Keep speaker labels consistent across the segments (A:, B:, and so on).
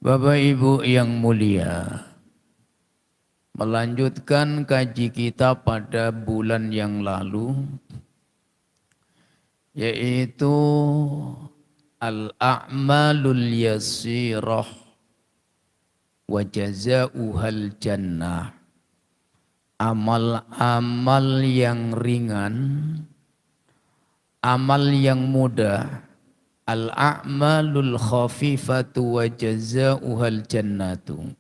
A: Bapak Ibu yang mulia, melanjutkan kaji kita pada bulan yang lalu, yaitu Al-A'malul Yasirah wa Jazauhal Jannah. Amal-amal yang ringan, amal yang mudah. Al-a'malul khafifatu wa jazauhal jannatu,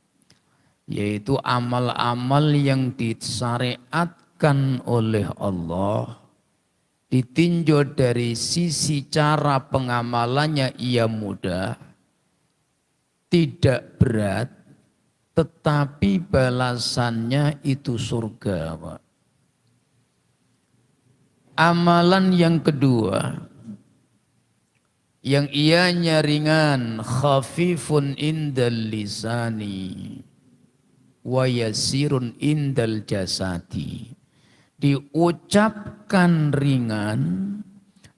A: yaitu amal-amal yang disyariatkan oleh Allah, ditinjau dari sisi cara pengamalannya ia mudah, tidak berat, tetapi balasannya itu surga, Pak. Amalan yang kedua, yang ianya ringan, khafifun indal lisani wa yasirun indal jasadi, diucapkan ringan,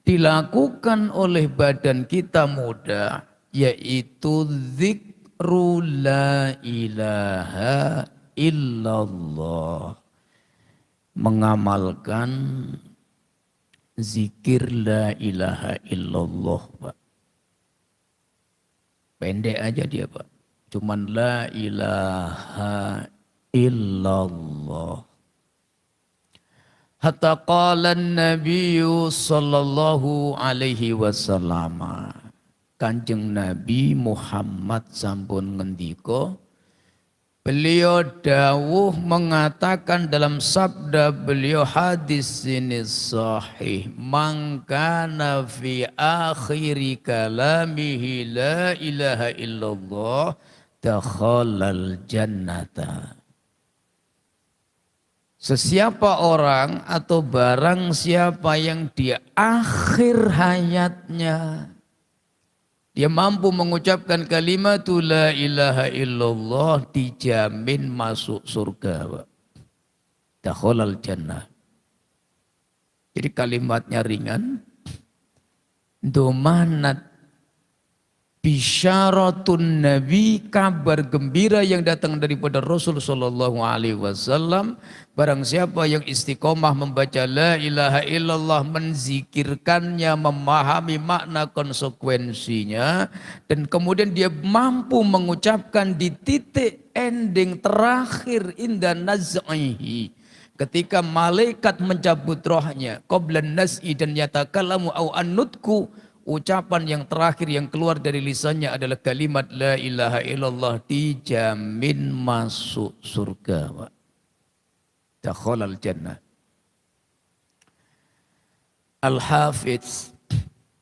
A: dilakukan oleh badan kita mudah, yaitu zikru la ilaha illallah, mengamalkan zikir la ilaha illallah, Pak. Pendek aja dia, Pak. Cuman la ilaha illallah. Hatta qala Nabi sallallahu alaihi wasallam. Kanjeng Nabi Muhammad sampun ngendika, beliau dawuh mengatakan dalam sabda beliau, hadis ini sahih, man kana fi akhiri kalamihi la ilaha illallah dakhalal jannata. Sesiapa orang atau barang siapa yang di akhir hayatnya dia mampu mengucapkan kalimat la ilaha illallah, dijamin masuk surga, Pak. Dakhalal jannah. Jadi kalimatnya ringan. Domanat bisyaratun nabi, kabar gembira yang datang daripada Rasul sallallahu alaihi wasallam. Barang siapa yang istiqomah membaca la ilaha illallah, menzikirkannya, memahami makna konsekuensinya, dan kemudian dia mampu mengucapkan di titik ending terakhir inda naz'ihi, ketika malaikat mencabut rohnya, qablan naz'i, dan yatakallamu au annutku, ucapan yang terakhir yang keluar dari lisannya adalah kalimat la ilaha illallah, dijamin masuk surga, Pak. Dakhalal jannah. Al-Hafidz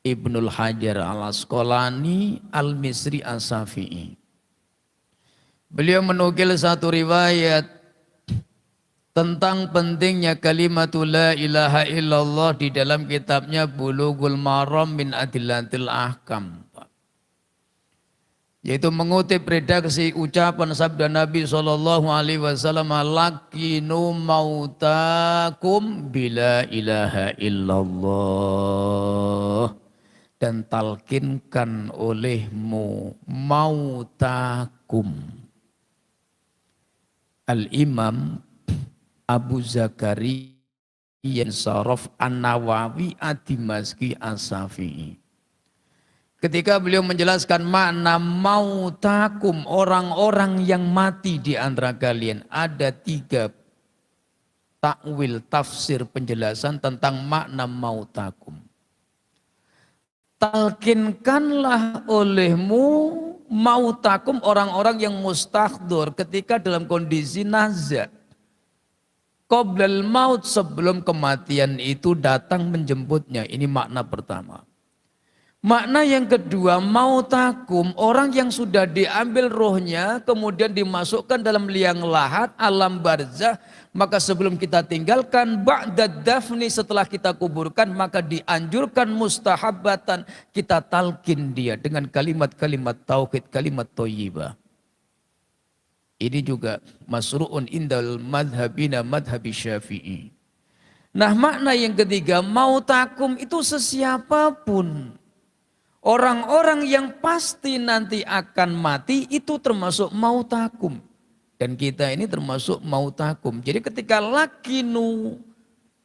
A: Ibnul Hajar Al-Asqalani Al-Misri As-Safi'i, beliau menukil satu riwayat tentang pentingnya kalimat la ilaha illallah di dalam kitabnya Bulughul Maram min Adillatil Ahkam, yaitu mengutip redaksi ucapan sabda Nabi SAW, lakinu mautakum bila ilaha illallah, dan talkinkan olehmu mautakum. Al-Imam Abu Zakaria Saraf An-Nawawi Ad-Dimashqi As-Safi'i, ketika beliau menjelaskan makna mautakum, orang-orang yang mati di antara kalian, ada 3 takwil, tafsir, penjelasan tentang makna mautakum. Talkinkanlah olehmu mautakum, orang-orang yang mustahdur ketika dalam kondisi nazar. Qoblal maut, sebelum kematian itu datang menjemputnya. Ini makna pertama. Makna yang kedua, mautakum, orang yang sudah diambil rohnya kemudian dimasukkan dalam liang lahat, alam barzah, maka sebelum kita tinggalkan, ba'dad dafni, setelah kita kuburkan, maka dianjurkan mustahabatan kita talqin dia dengan kalimat-kalimat tauhid, kalimat thayyibah. Ini juga masru'un indal madhabina madhabi Syafi'i. Nah, makna yang ketiga, mautakum itu sesiapapun. Orang-orang yang pasti nanti akan mati itu termasuk mautakum. Dan kita ini termasuk mautakum. Jadi ketika lakinu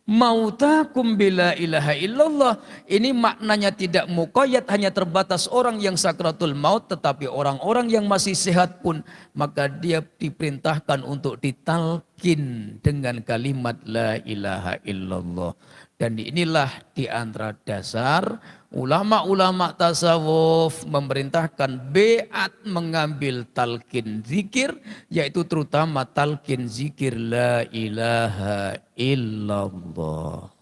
A: mautakum bila ilaha illallah, ini maknanya tidak muqayyad hanya terbatas orang yang sakratul maut, tetapi orang-orang yang masih sehat pun maka dia diperintahkan untuk ditalkin dengan kalimat la ilaha illallah. Dan inilah di antara dasar ulama-ulama tasawuf memerintahkan beat mengambil talqin zikir, yaitu terutama talqin zikir la ilaha illallah.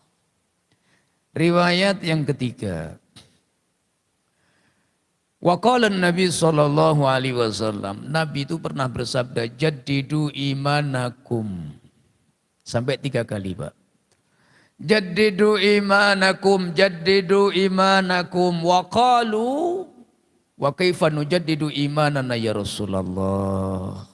A: Riwayat yang ketiga. Wa qala Nabi sallallahu alaihi wasallam, Nabi itu pernah bersabda jaddidu imanakum. Sampai 3 kali, Pak. Jaddidu imanakum wa qalu wa kaifa nujaddidu imanana ya Rasulullah.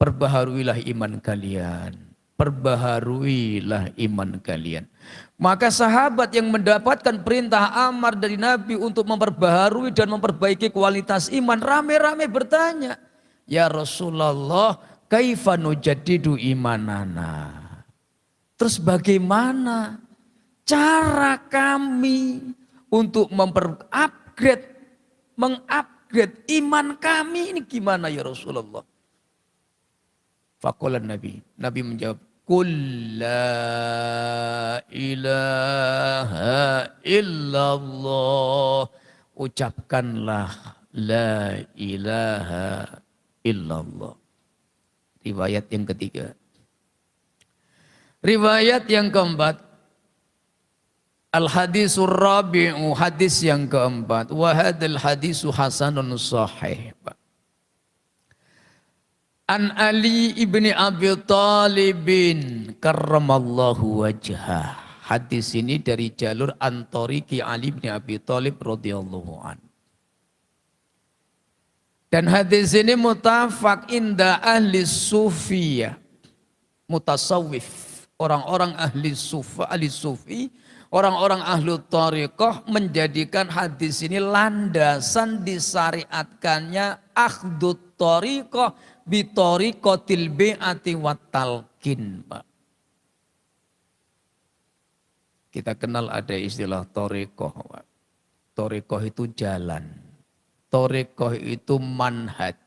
A: Perbaharuilah iman kalian. Perbaharuilah iman kalian. Maka sahabat yang mendapatkan perintah amar dari Nabi untuk memperbaharui dan memperbaiki kualitas iman rame-rame bertanya, "Ya Rasulullah, kaifa nujaddidu imanana?" Terus bagaimana cara kami untuk mengupgrade iman kami ini gimana ya Rasulullah? Faqala Nabi menjawab, "Qul la ilaha illallah." Ucapkanlah la ilaha illallah. Riwayat yang ketiga. Riwayat yang keempat, al-hadisur rabi'u, hadis yang keempat, wa hadzal hadisu hasanun sahih. An Ali ibni Abi Thalibin karramallahu wajhah. Hadis ini dari jalur Antoriki Ali bin Abi Thalib radhiyallahu an. Dan hadis ini mutafaq inda ahli sufiyah, mutasawwif. Orang-orang ahli sufi, orang-orang ahli thariqah menjadikan hadis ini landasan disyariatkannya akhdut thariqah bi thariqatil bi'ati wat talqin, Pak. Kita kenal ada istilah thariqah, Pak. Thariqah itu jalan. Thariqah itu manhaj.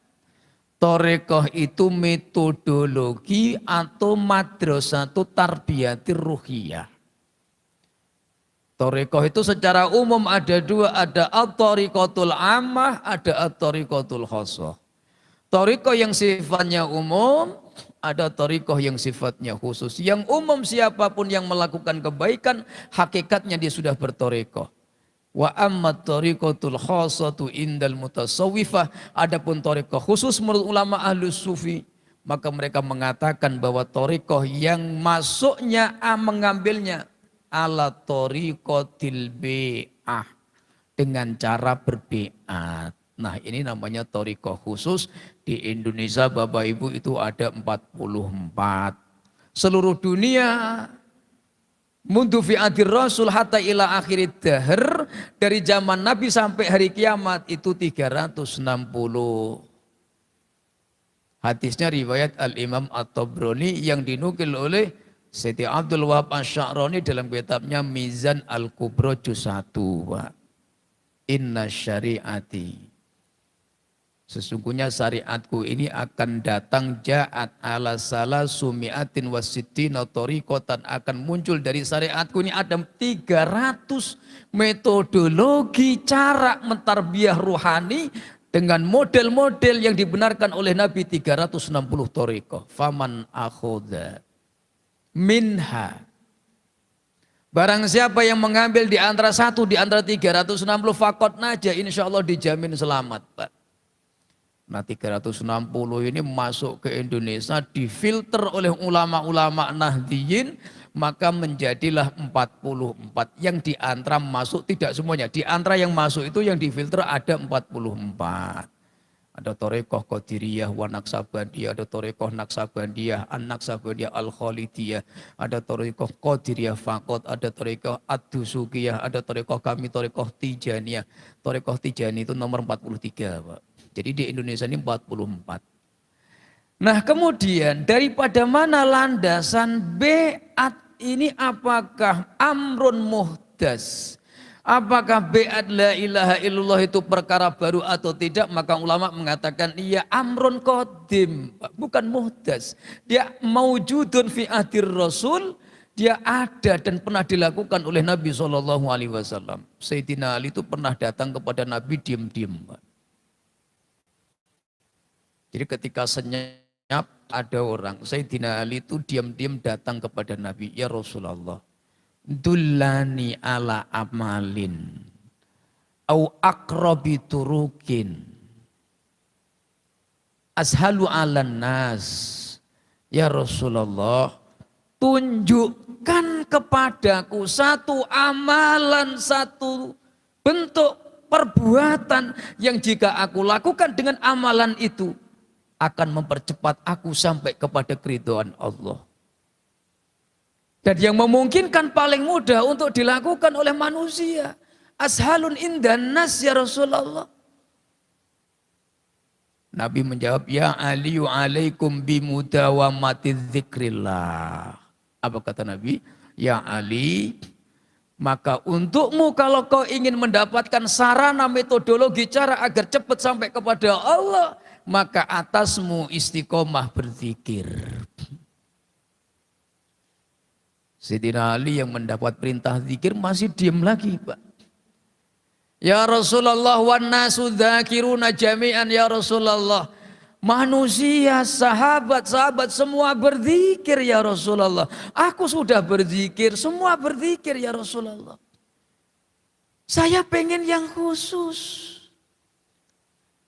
A: Thariqah itu metodologi atau madrasatu tarbiyatir ruhiyah. Thariqah itu secara umum ada 2, ada at-thariqatul ammah, ada at-thariqatul khassah. Thariqah yang sifatnya umum, ada thariqah yang sifatnya khusus. Yang umum siapapun yang melakukan kebaikan, hakikatnya dia sudah berthariqah. Wa amma thariqatul khassatu indal mutasawwifah, adapun thariqah khusus menurut ulama ahlus sufi, maka mereka mengatakan bahwa thariqah yang masuknya mengambilnya ala thariqatil bi'ah, dengan cara berbiat. Nah, ini namanya thariqah khusus. Di Indonesia Bapak Ibu itu ada 44. Seluruh dunia mundu fi adir rasul hatta ila akhirid dahr, dari zaman Nabi sampai hari kiamat itu 360. Hadisnya riwayat Al-Imam At-Tabrani yang dinukil oleh Siti Abdul Wahab Asy-Sya'rani dalam kitabnya Mizan Al-Kubra juz 1. Inna syari'ati, sesungguhnya syariatku ini akan datang ja'at ala salasumi'atin wasittina thariqatan, akan muncul dari syariatku ini ada 300 metodologi cara mentarbiyah ruhani dengan model-model yang dibenarkan oleh Nabi, 360 thariqah. Faman akhudha minha, barang siapa yang mengambil di antara satu di antara 360 faqad naja, insya Allah dijamin selamat, Pak. Nah, 360 ini masuk ke Indonesia, difilter oleh ulama-ulama Nahdliyin, maka menjadilah 44. Yang di antara masuk, tidak semuanya, di antara yang masuk itu yang difilter ada 44. Ada Torekoh Qadiriyah wa Naksabandiyah, ada Torekoh Naksabandiyah, An-Naksabandiyah Al-Khalidiyah, ada Torekoh Qadiriyah Fakot, ada Torekoh Ad-Dusukiyah, ada Torekoh kami, Torekoh Tijaniyah. Torekoh Tijani itu nomor 43, Pak. Jadi di Indonesia ini 44. Nah kemudian daripada mana landasan beat ini, apakah amrun muhdas? Apakah beat la ilaha illallah itu perkara baru atau tidak? Maka ulama mengatakan iya amrun qadim, bukan muhdas. Dia maujudun fi ahdir Rasul, dia ada dan pernah dilakukan oleh Nabi SAW. Sayyidina Ali itu pernah datang kepada Nabi diam-diam. Jadi ketika senyap ada orang, Sayyidina Ali itu diam-diam datang kepada Nabi, ya Rasulullah, dullani ala amalin au akrabi turukin ashalu ala nas. Ya Rasulullah, tunjukkan kepadaku satu amalan, satu bentuk perbuatan yang jika aku lakukan dengan amalan itu akan mempercepat aku sampai kepada keridhaan Allah. Dan yang memungkinkan paling mudah untuk dilakukan oleh manusia. Ashalun indan nas ya Rasulullah. Nabi menjawab, ya aliyu alaikum bimudawamati dzikrillah. Apa kata Nabi? Ya Ali, maka untukmu kalau kau ingin mendapatkan sarana metodologi cara agar cepat sampai kepada Allah, maka atasmu istiqomah berzikir. Sayyidina Ali yang mendapat perintah zikir masih diam lagi, Pak. Ya Rasulullah wan nasu dzakiruna jami'an ya Rasulullah. Manusia, sahabat-sahabat semua berzikir ya Rasulullah. Aku sudah berzikir, semua berzikir ya Rasulullah. Saya pengen yang khusus.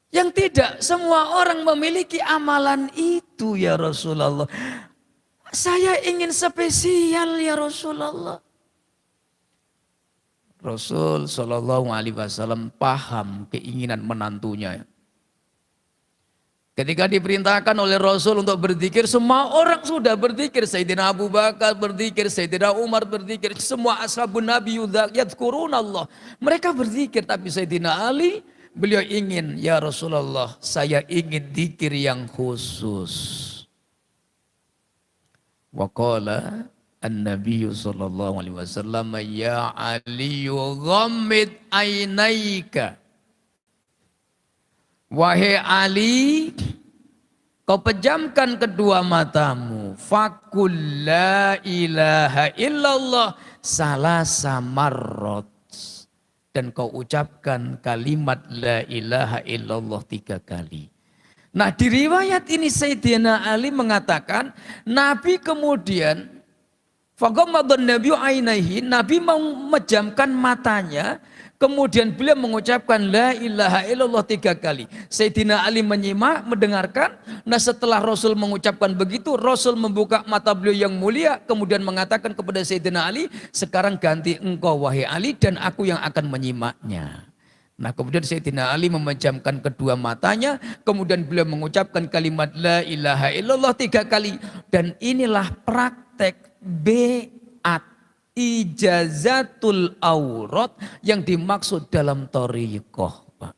A: Yang tidak semua orang memiliki amalan itu ya Rasulullah. Saya ingin spesial ya Rasulullah. Rasul Shallallahu Alaihi Wasallam paham keinginan menantunya. Ketika diperintahkan oleh Rasul untuk berzikir, semua orang sudah berzikir. Sayyidina Abu Bakar berzikir, Sayyidina Umar berzikir, semua ashabun Nabi yadhkurunallah. Mereka berzikir, tapi Sayyidina Ali, beliau ingin, ya Rasulullah, saya ingin zikir yang khusus. Wa qala an-nabiy sallallahu alaihi wasallam, ya Ali ghammid ainaika. Wahai Ali, kau pejamkan kedua matamu. Fakul la ilaha illallah salasa marrat. Dan kau ucapkan kalimat la ilaha illallah 3 kali. Nah di riwayat ini Sayyidina Ali mengatakan, Nabi kemudian faghammadun nabiyyu ainaihi, Nabi memejamkan matanya, kemudian beliau mengucapkan la ilaha illallah 3 kali. Sayyidina Ali menyimak, mendengarkan. Nah setelah Rasul mengucapkan begitu, Rasul membuka mata beliau yang mulia, kemudian mengatakan kepada Sayyidina Ali, sekarang ganti engkau wahai Ali dan aku yang akan menyimaknya. Nah kemudian Sayyidina Ali memejamkan kedua matanya, kemudian beliau mengucapkan kalimat la ilaha illallah 3 kali. Dan inilah praktek beat, ijazatul aurat yang dimaksud dalam thariqah, Pak.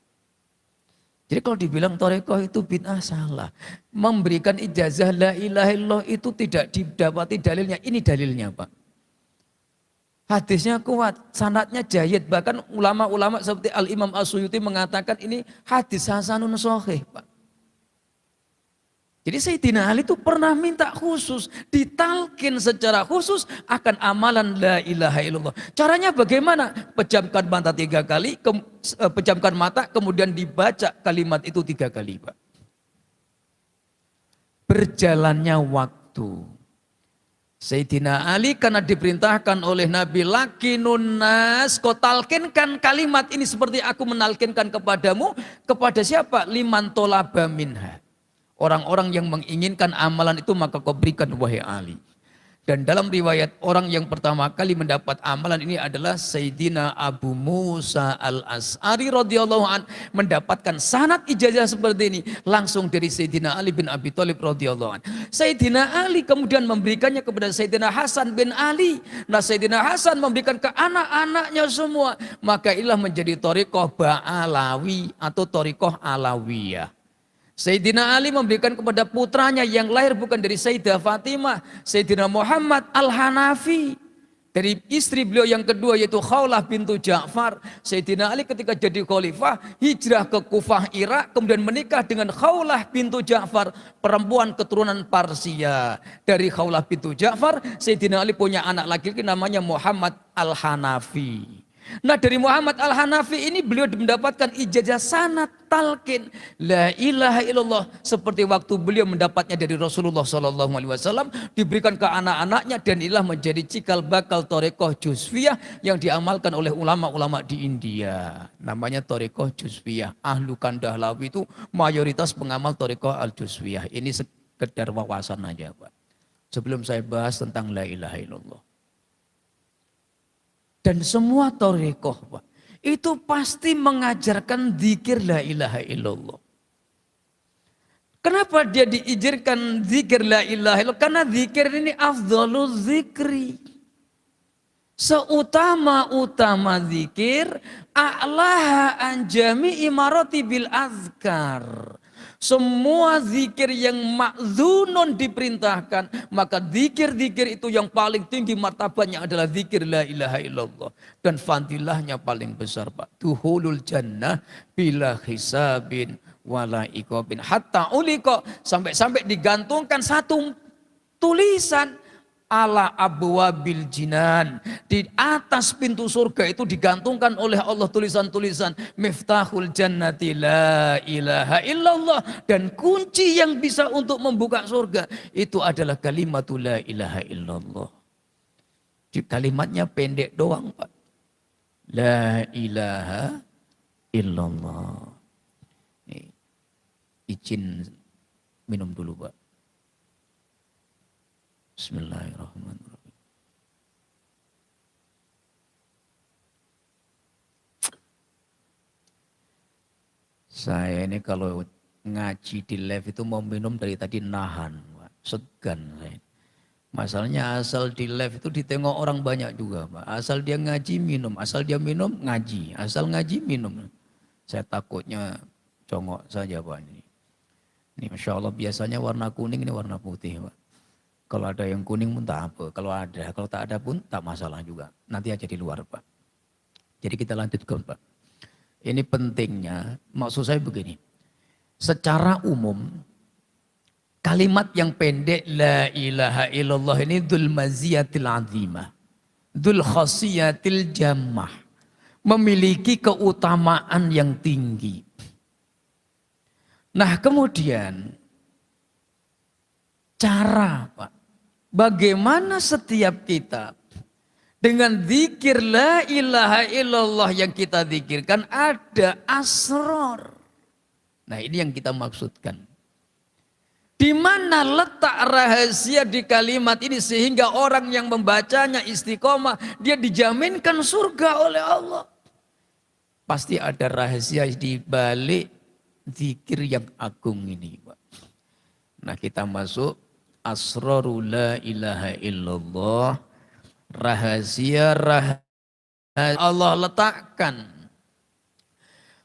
A: Jadi kalau dibilang thariqah itu bid'ah, salah. Memberikan ijazah la ilaha illallah itu tidak didapati dalilnya. Ini dalilnya, Pak. Hadisnya kuat, sanadnya jayyid. Bahkan ulama-ulama seperti Al-Imam As-Suyuti mengatakan ini hadis hasanun shahih, Pak. Jadi Sayyidina Ali itu pernah minta khusus, ditalkin secara khusus akan amalan la ilaha illallah. Caranya bagaimana? Pejamkan mata 3 kali, pejamkan mata, kemudian dibaca kalimat itu 3 kali, Pak. Berjalannya waktu. Sayyidina Ali karena diperintahkan oleh Nabi, lakinun nas, kau talkinkan kalimat ini seperti aku menalkinkan kepadamu. Kepada siapa? Liman tolaba minha. Orang-orang yang menginginkan amalan itu maka kau berikan wahai Ali. Dan dalam riwayat orang yang pertama kali mendapat amalan ini adalah Sayyidina Abu Musa al-As'ari radhiyallahu an, mendapatkan sanad ijazah seperti ini langsung dari Sayyidina Ali bin Abi Thalib radhiyallahu an. Sayyidina Ali kemudian memberikannya kepada Sayyidina Hasan bin Ali. Nah, Sayyidina Hasan memberikan ke anak-anaknya semua. Maka inilah menjadi thariqah Ba'alawi atau thariqah Alawiyah. Sayyidina Ali memberikan kepada putranya yang lahir bukan dari Sayyidah Fatimah, Sayyidina Muhammad Al-Hanafi. Dari istri beliau yang kedua yaitu Khawlah bintu Ja'far. Sayyidina Ali ketika jadi khalifah hijrah ke Kufah Irak, kemudian menikah dengan Khawlah bintu Ja'far, perempuan keturunan Parsia. Dari Khawlah bintu Ja'far, Sayyidina Ali punya anak laki-laki namanya Muhammad Al-Hanafi. Nah, dari Muhammad Al-Hanafi ini beliau mendapatkan ijazah sanad talqin la ilaha illallah, seperti waktu beliau mendapatnya dari Rasulullah SAW, diberikan ke anak-anaknya, dan inilah menjadi cikal bakal thariqah Juzviyah yang diamalkan oleh ulama-ulama di India. Namanya thariqah Juzviyah. Ahlu Kandahlawi itu mayoritas pengamal thariqah al-Juzviyah. Ini sekedar wawasan aja, Pak. Sebelum saya bahas tentang la ilaha illallah. Dan semua thariqah, Pak, itu pasti mengajarkan zikir la ilaha illallah. Kenapa dia diizinkan zikir la ilaha illallah? Karena zikir ini afdhalul zikri. Seutama-utama zikir, a'laha an jami'i maratibil azkar. Semua zikir yang ma'zunun diperintahkan, maka zikir-zikir itu yang paling tinggi martabatnya adalah zikir la ilaha illallah. Dan fadilahnya paling besar, Pak. Duhulul jannah bila hisabin wala iqabin. Hatta uliqa, sampai-sampai digantungkan satu tulisan ala abwabil jinan, di atas pintu surga itu digantungkan oleh Allah tulisan-tulisan miftahul jannati la ilaha illallah, dan kunci yang bisa untuk membuka surga itu adalah kalimatul la ilaha illallah. Kalimatnya pendek doang, Pak. La ilaha illallah. Nih, izin minum dulu, Pak. Bismillahirrahmanirrahim. Saya ini kalau ngaji di live itu mau minum dari tadi nahan, Pak. Segan saya. Masalahnya asal di live itu ditengok orang banyak juga, Pak. Asal dia ngaji minum, asal dia minum ngaji, asal ngaji minum. Saya takutnya congok saja, Pak, ini. Ini Masya Allah biasanya warna kuning, ini warna putih, Pak. Kalau ada yang kuning pun tak apa, kalau tak ada pun tak masalah juga. Nanti aja di luar, Pak. Jadi kita lanjutkan, Pak. Ini pentingnya, maksud saya begini. Secara umum, kalimat yang pendek la ilaha illallah ini dzul maziyatil azimah, dzul khasiyatil jammah, memiliki keutamaan yang tinggi. Nah, kemudian cara, Pak, bagaimana setiap kita dengan zikir la ilaha illallah yang kita zikirkan ada asror. Nah, ini yang kita maksudkan. Di mana letak rahasia di kalimat ini sehingga orang yang membacanya istiqomah, dia dijaminkan surga oleh Allah. Pasti ada rahasia di balik zikir yang agung ini, Pak. Nah, kita masuk asrarul la ilaha illallah, rahasia Allah letakkan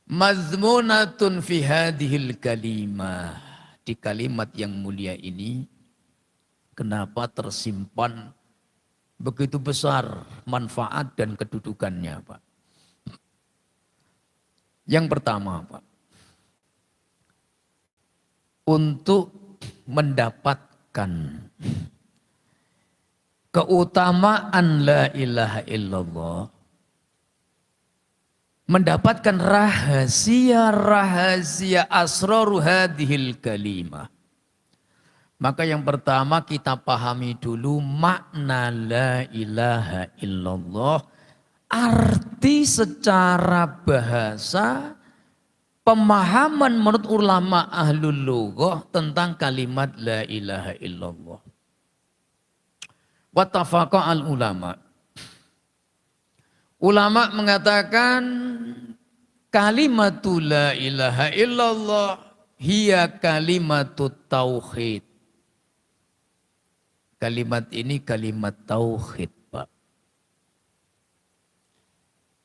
A: mazmunatun fi hadhil kalimah, di kalimat yang mulia ini. Kenapa tersimpan begitu besar manfaat dan kedudukannya, Pak? Yang pertama, Pak, untuk mendapatkan keutamaan la ilaha illallah, mendapatkan rahasia-rahasia asraru hadhil kalimah, maka yang pertama kita pahami dulu makna la ilaha illallah, arti secara bahasa, pemahaman menurut ulama ahlul lughah tentang kalimat la ilaha illallah. Wattafaqa al ulama. Ulama mengatakan kalimatul la ilaha illallah hiya kalimatut tauhid. Kalimat ini kalimat tauhid, Pak.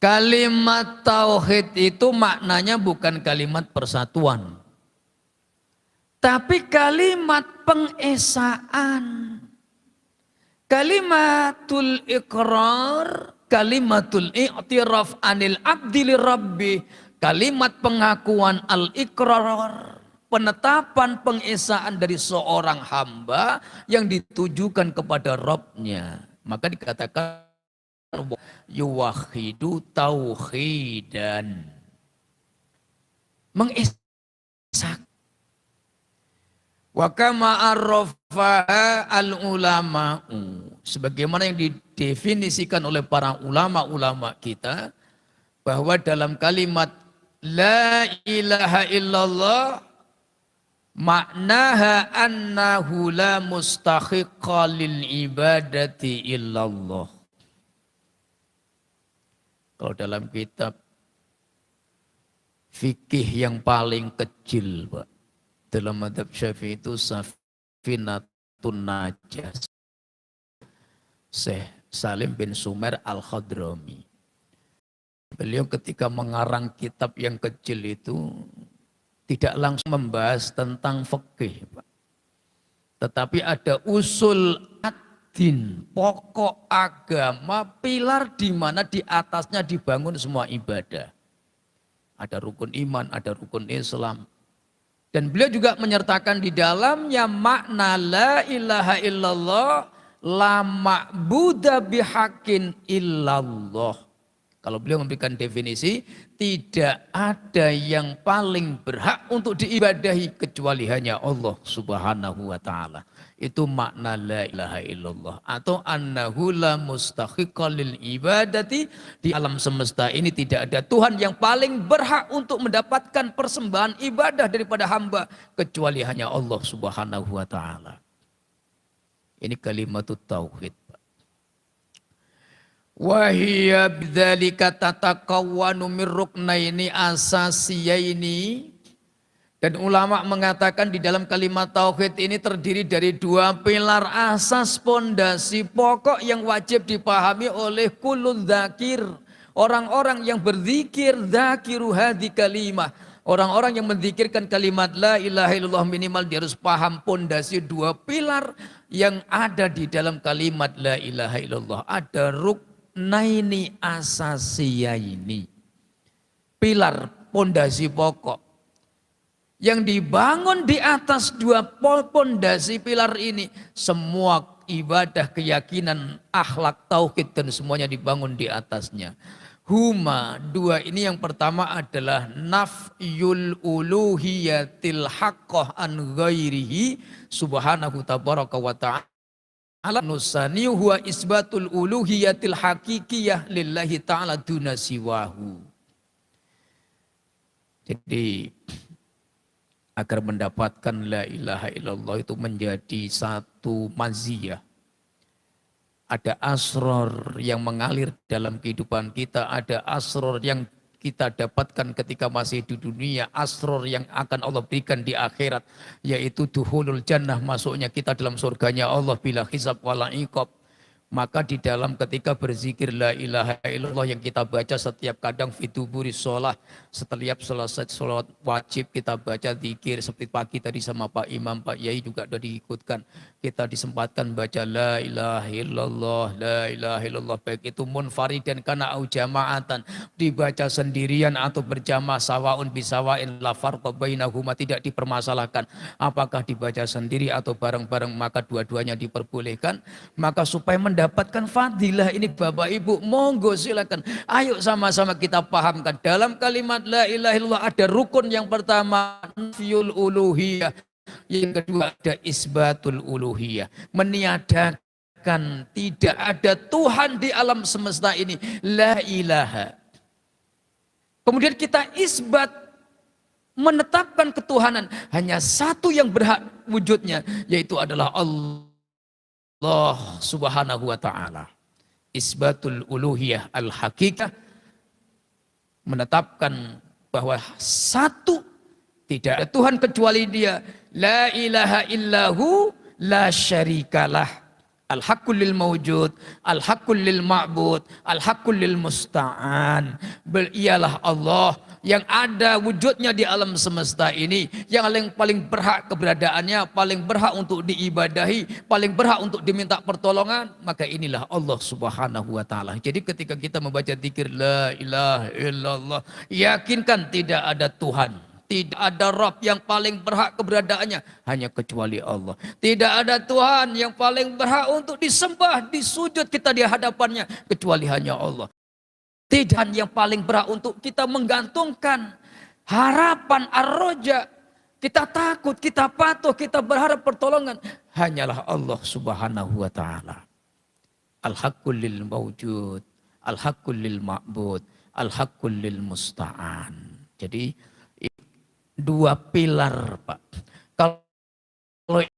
A: Kalimat tauhid itu maknanya bukan kalimat persatuan, tapi kalimat pengesaan. Kalimatul iqrar, kalimatul i'tiraf anil abdi li rabbi, kalimat pengakuan al-iqrar, penetapan pengesaan dari seorang hamba yang ditujukan kepada Rabbnya. Maka dikatakan yuwahidu tauhidan, mengesahkan. Wa kama arrafaha al ulama'u, sebagaimana yang didefinisikan oleh para ulama-ulama kita, bahwa dalam kalimat la ilaha illallah maknaha annahu la mustahiqqa lil ibadati illallah. Kalau dalam kitab fikih yang paling kecil, Pak, dalam madhab Syafi'i itu Safinatun Najas, Syekh Salim bin Sumer Al-Khadrami. Beliau ketika mengarang kitab yang kecil itu tidak langsung membahas tentang fikih, Pak. Tetapi ada usul ad-din, pokok agama, pilar di mana di atasnya dibangun semua ibadah. Ada rukun iman, ada rukun Islam. Dan beliau juga menyertakan di dalamnya makna la ilaha illallah, la ma'buda bihaqqin illallah. Kalau beliau memberikan definisi, tidak ada yang paling berhak untuk diibadahi kecuali hanya Allah Subhanahu wa ta'ala. Itu makna la ilaha illallah. Atau annahu la mustahiqqa lil ibadati, di alam semesta ini tidak ada Tuhan yang paling berhak untuk mendapatkan persembahan ibadah daripada hamba kecuali hanya Allah Subhanahu wa ta'ala. Ini kalimatut tauhid. Wahiyya bidzalika tatakawwanu min ruknaini asasiyaini. Dan ulama mengatakan di dalam kalimat tauhid ini terdiri dari dua pilar asas, pondasi pokok yang wajib dipahami oleh kullun dzakir. Orang-orang yang berzikir, dzakiru hadhi kalimah. Orang-orang yang menzikirkan kalimat la ilaha illallah, minimal dia harus paham pondasi dua pilar yang ada di dalam kalimat la ilaha illallah. Ada ruknaini asasiyaini, pilar pondasi pokok yang dibangun di atas dua pondasi pilar ini. Semua ibadah, keyakinan, akhlak, tauhid dan semuanya dibangun di atasnya. Huma, dua ini, yang pertama adalah nafyul uluhiyatil haqqah an ghairihi subhanahu tabaraka wa ta'ala. Nusani huwa isbatul uluhiyatil hakikiyah lillahi ta'ala duna siwahu. Jadi agar mendapatkan la ilaha illallah itu menjadi satu maziyah. Ada asror yang mengalir dalam kehidupan kita, ada asror yang kita dapatkan ketika masih di dunia, asror yang akan Allah berikan di akhirat, yaitu duhulul jannah, masuknya kita dalam surganya Allah bila hisab wala iqab. Maka di dalam ketika berzikir la ilaha illallah yang kita baca setiap kadang fituburi sholat, setiap selesai sholat wajib kita baca zikir. Seperti pagi tadi sama Pak Imam, Pak Yai juga sudah diikutkan. Kita disempatkan baca la ilaha illallah, la ilaha illallah. Baik itu munfaridan kana au jama'atan, dibaca sendirian atau berjamaah, sawaun bisawain la farqa bainahuma, tidak dipermasalahkan. Apakah dibaca sendiri atau bareng-bareng, maka dua-duanya diperbolehkan. Maka supaya mendapatkan fadilah ini Bapak Ibu, monggo silakan. Ayo sama-sama kita pahamkan. Dalam kalimat la ilaha illallah ada rukun yang pertama nafyul uluhiyah. Yang kedua ada isbatul uluhiyah. Meniadakan tidak ada Tuhan di alam semesta ini. La ilaha. Kemudian kita isbat, menetapkan ketuhanan. Hanya satu yang berhak wujudnya, yaitu adalah Allah Allah Subhanahu wa taala. Isbatul uluhiyah al-hakikah, menetapkan bahwa satu, tidak ada Tuhan kecuali Dia. La ilaha illahu la syarikalah. Al-haqqul lil mawjud, al-haqqul lil ma'bud, al-haqqul lil musta'an. Ialah Allah yang ada wujudnya di alam semesta ini, yang paling berhak keberadaannya, paling berhak untuk diibadahi, paling berhak untuk diminta pertolongan, maka inilah Allah Subhanahu wa taala. Jadi ketika kita membaca zikir la ilaha illallah, yakinkan tidak ada Tuhan, tidak ada Rabb yang paling berhak keberadaannya hanya kecuali Allah. Tidak ada Tuhan yang paling berhak untuk disembah, disujud kita di hadapannya kecuali hanya Allah. Tidak yang paling berhak untuk kita menggantungkan harapan ar-roja. Kita takut, kita patuh, kita berharap pertolongan. Hanyalah Allah Subhanahu wa ta'ala. Al-haqqul lil mawjud, al-haqqul lil ma'bud, al-haqqul lil musta'an. Jadi dua pilar, Pak. Kalau